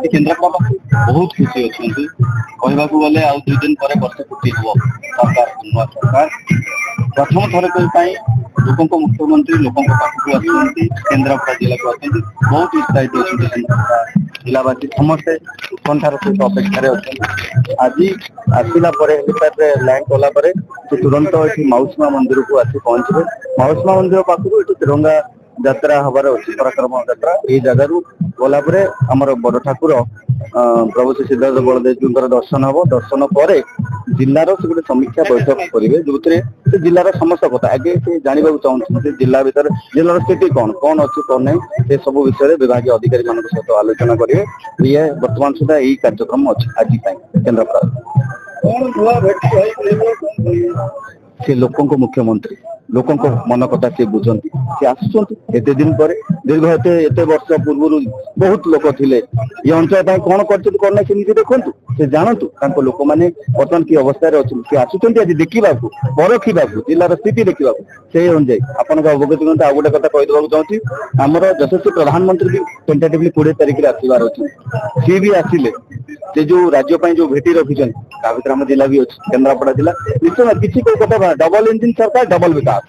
आज केन्द्रापड़ा बहुत खुशी अच्छी कहवा गले आ 2 दिन पर वर्ष पूर्ति हम सरकार नुआ सरकार प्रथम थर लोक मुख्यमंत्री लोक पाखक आसुँच केन्द्रापड़ा जिला को आसुँच बहुत उत्साहित अच्छे जिलावासी समस्ते उत्कंठार सहित अपेक्षार अच्छे आज आसला लैंड कला तुरंत ये मौसमा मंदिर को आसी पहुंचे मौसमा मंदिर पाखु तिरंगा यात्रा हबार अच्छी पराक्रम यात्रा ये जगह गलापर आमर बड़ ठाकुर प्रभु श्री सिद्धार्थ बलदेव जी दर्शन हम दर्शन पर जिलार से गोटे समीक्षा बैठक करेंगे जो जिलार समस्त कथा आगे से जानवा चाहते जिला भर जिलार स्थिति कौन कौन अच्छी कौन नहीं से सब विषय विभाग अधिकारी मान सहित आलोचना करेंगे ये बर्तमान सुधा यही कार्यक्रम अच्छे आज केन्द्रापड़ा से लोकों मुख्यमंत्री लोकों मन कथा सी बुझंती सी आसुंच एते दिन पर दीर्घ एते वर्ष पूर्व बहुत लोक थिले ये अंचल कौन करना से निजे देखु से जानतु लोक मैंने बर्तमान की अवस्था अच्छे आसुंच आज देखा परखा जिलार स्थिति देखा से अनुजाई आपन अवगत करते आ गोटे कथा कहीदेक चाहूँगी आमर यशस्वी प्रधानमंत्री भी टेंटेटिवली 20 तारिख में आसबार अच्छे सी भी आसिले से जो राज्य जो भेटी रखी आम जिला भी अच्छे केन्द्रापड़ा जिला निश्चय किसी कोई कथा डबल इंजिन सरकार डबल विकास।